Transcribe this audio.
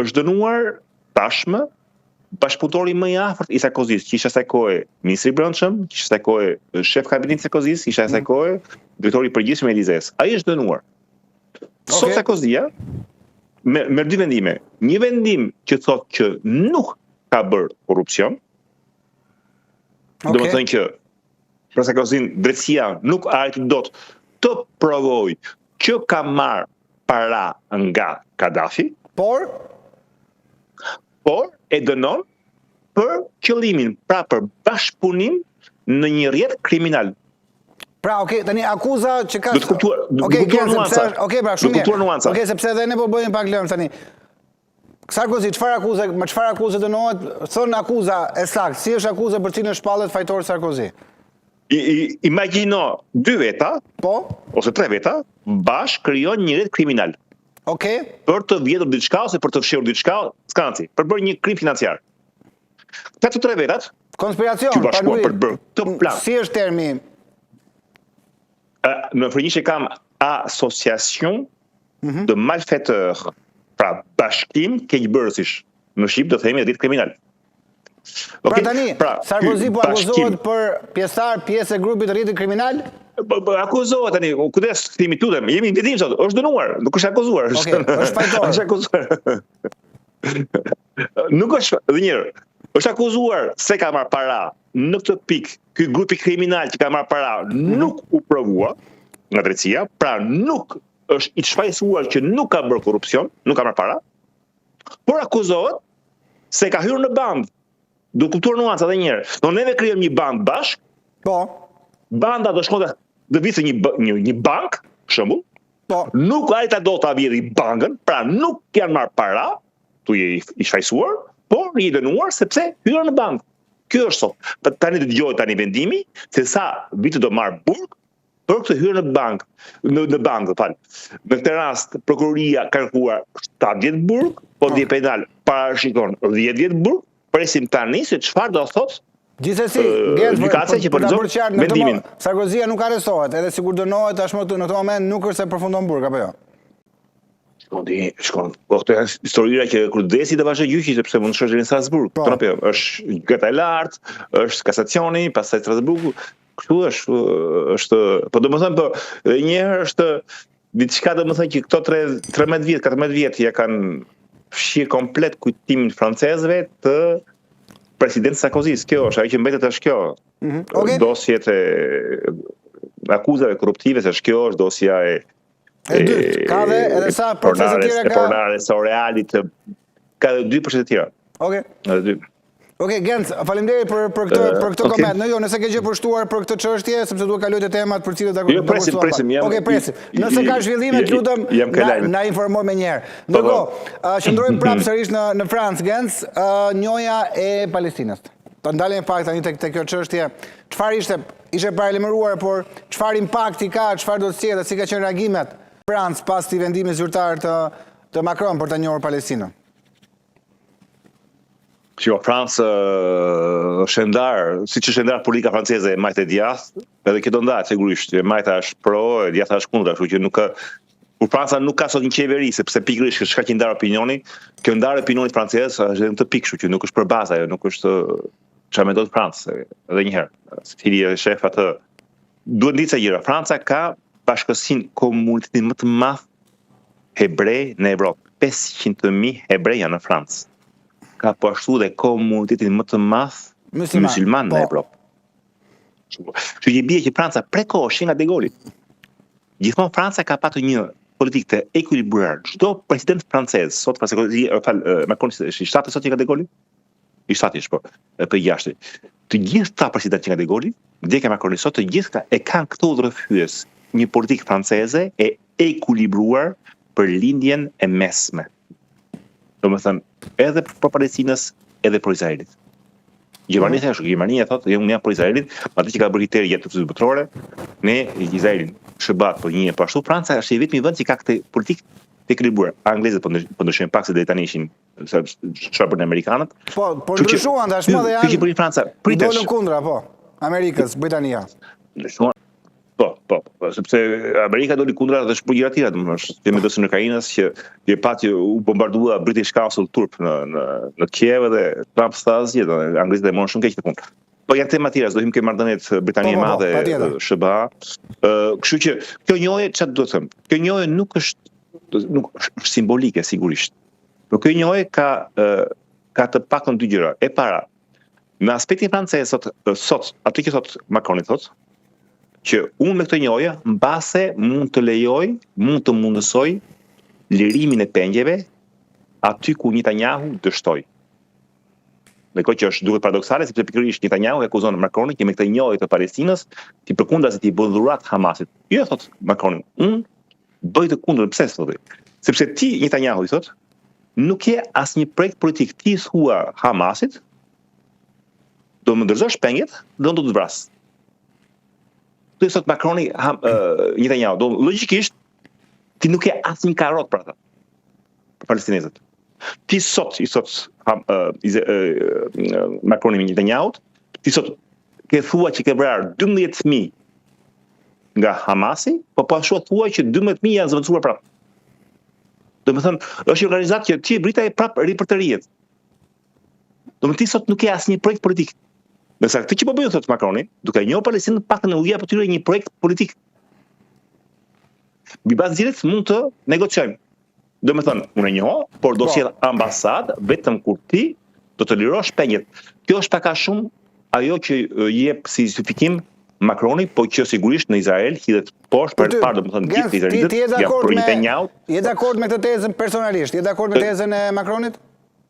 është dënuar tashmë bashkëpunëtori më i afërt i Sarkozys, që ishte asaj kohe ministri i Brendshëm, që ishte asaj kohe shef kabinetit Sarkozys, ishte asaj kohe drejtori i përgjithshëm i Elizes. Ai është dënuar. Sot Sarkozia me dy vendime. Një vendim që thotë që nuk ka bërë korrupsion. Domethënë që për Sarkozyn drejtësia nuk arriti dot të provojë që ka marrë para nga Kadhafi, por e dënon për qëllimin, pra për bashkëpunim në një rrjet kriminal. Pra, tani akuza që ka... Do të kuptuar nuanca. Pra, shumë mirë. Sepse edhe ne po bëjmë pak lëmë tani. Sarkozy, çfarë akuze dënohet? Thon akuza e saktë, si është akuza për cilën shpallet fajtori Sarkozy? Imagjino 2 veta, ose 3 veta, bashkë krijon një rrjet kriminal. Për të vjedhur diçka ose për të fshirë diçka, s'ka rëndësi, për bërë një krim financiar. Këto 3 vetat, konspiracion, që bashkuar për të bërë këtë plan. Si është termi? Në frëngjisht e kam asociacion de malfaiteurs, pra bashkim keqbërësish. Në shqip do themi rrjet kriminal. Pra tani, Sarkozy po akuzohet për pjesë e grupit të rrjetit kriminal? Akuzohet tani, kujdes, themi tutem, jemi në ditim sot, është dënuar, nuk është akuzuar. Është fajtor. Është akuzuar. Nuk është, dhe njërë, është akuzuar se ka marrë para në këtë pikë, ky grupi kriminal që ka marrë para nuk u provua nga drejtësia, pra nuk është i shfaqësuar që nuk ka bërë korrupsion, nuk ka marrë para, por akuzohet se ka hyrë në bandë. Do kuptuar nuanca edhe një herë. Do neve krijojmë një bandë bashkë. Banda do shkonte do viste një bank, për shembull. Nuk ajta do ta vjedhë bankën, pra nuk janë marrë para, tu je i shfaqësuar, por i dënuar sepse hyrën në bank. Kjo është sot. Tani do dëgjohet tani vendimi se sa vite do marr burg për këtë hyrë në bank, në bankë, fal. Në këtë rast prokuroria ka kërkuar 70 burg, Kodi penal parashikon 10 vjet burg. Presim tani se çfarë do thotë gjithsesi, gjykatësia që përgjigjon mendimin. Sarkozia nuk arrestohet, edhe sikur dënohet tashmë në këtë moment nuk është se përfundon burg apo jo. Shkon. Po këtë janë historira që Kurdesi do vazhdoj gjyqi sepse mund të shkojë në Strasburg. Është gjykata e lartë, është kasacioni, pastaj Strasburgu. Kështu është, po domethënë po një herë është diçka domethënë që këto 13 vjet, 14 vjet ja kanë fshirë komplet kujtimin francezëve të president Sarkozys. Kjo është, ajo që mbetet është kjo. Dosjet e akuzave korruptive, se kjo është dosja e dytë. Ka dhe edhe sa procese tjera ka? Pornares, Orealit, ka dhe 2 procese tjera. Genc, faleminderit për këtë koment. Nëse ke gjë përshtuar për këtë çështje, sepse duhet kaloj te temat për cilët do presim. Presim. Nëse ka zhvillime, lutem na informoj më njëherë. Ndërkohë, qëndrojmë prapë sërish në Francë, Genc, njoja e Palestinës. Të ndalemi pak tani te kjo çështje. Çfarë ishte paralajmëruar, por çfarë impakti ka, çfarë do të sjellë, si ka qenë reagimet Francë pas këtij vendimi zyrtar të Macron për ta njohur Palestinën? Që Francë është ndarë, siç është ndarë politika franceze e majtë e djathtë, edhe kjo do ndahet sigurisht, e majta është pro, e djathta është kundër, kështu që nuk ka por Franca nuk ka sot një qeveri, sepse pikërisht çka që ndar opinioni, kjo ndarë opinionit francez është në të pikë, kështu që nuk është për bazë ajo, nuk është çfarë mendon Francë, edhe një herë. Cili është shef atë. Duhet ditë se gjëra, Franca ka bashkësinë komunitetin më të madh hebrej në Evropë. 500.000 hebrej janë në Francë. Ka po ashtu dhe komunitetin më të madh musliman në Evropë. Që i bie që Franca prekosh nga De Gaulle. Gjithmonë Franca ka patur një politikë të ekuilibruar. Çdo president francez, sot Macron është i shtatë sot që ka De Gaulle? I shtatë po, për jashtë. Të gjitha presidentë që nga De Gaulle, vdekja e Macronit sot, të gjitha e kanë këto udhëfyes, një politikë franceze e ekuilibruar për lindjen e mesme. Domethënë, edhe për Palestinës, edhe për Izraelit. Gjermania thotë, unë jam për Izraelin, atë që ka bërë Hitleri jetë të botërore, ne Izraelin shëbat për një pashtu. Franca është i vetmi vend që ka këtë politikë të ekuilibruar. Anglezët po ndryshojnë pak se deri tani ishin çfarë bën amerikanët. Po ndryshuan tashmë dhe janë. Franca, dolën kundra, Amerikës, Britania. Ndryshuan. Po, sepse Amerika doli kundra dhe shpër gjëra tjera, domethënë, që me dosjen e Ukrainës që pati u bombardua British Council turp në Kiev dhe Trump tha asgjë, anglezët e morën shumë keq të punë. Po janë tema tjera, do hym ke marrëdhëniet Britania e Madhe, SBA. Kështu që kjo njohje çfarë do të them? Kjo njohje nuk është simbolike sigurisht. Por kjo njohje ka të paktën dy gjëra. E para, në aspektin francez sot, aty që thot Macroni thot, që unë me këtë njohje mbase mund të lejoj, mund të mundësoj lirimin e pengjeve aty ku Netanyahu dështoi. Dhe kjo që është duket paradoksale, sepse pikërisht Netanyahu e akuzon Macronin që me këtë njohje të Palestinës ti përkundazi ti bën dhurat Hamasit. Jo, thot Macroni, unë bëj të kundërt. Pse thotë? Sepse ti Netanyahu i thot, nuk ke asnjë projekt politik, ti thua Hamasit, do më ndërzosh penget, do të vras. Të thot Macroni Netanyahu, do logjikisht ti nuk ke asnjë karrot për ata. Për palestinezët. Ti sot i thot Macroni me Netanyahu, ti sot ke thua që ke vrarë 12.000 nga Hamasi, po ashtu thua që 12.000 janë zëvendësuar prapë. Domethënë, është një organizat që ti brita e prapë ri për të rijet. Domethënë ti sot nuk ke asnjë projekt politik. Nëse këtë që po bëjnë thot Macroni, duke njohur Palestinën paktën e ujja po tyre një projekt politik. Mbi bazë direkt mund të negociojmë. Do me thënë, unë e njoh, por do sjell ambasadë vetëm kur ti do të lirosh penjet. Kjo është pak a shumë ajo që jep si justifikim Macroni, po që sigurisht në Izrael hidhet poshtë për parë, do të thënë gjithë izraelitët, je dakord me këtë tezën personalisht? Je dakord me tezën e Macronit?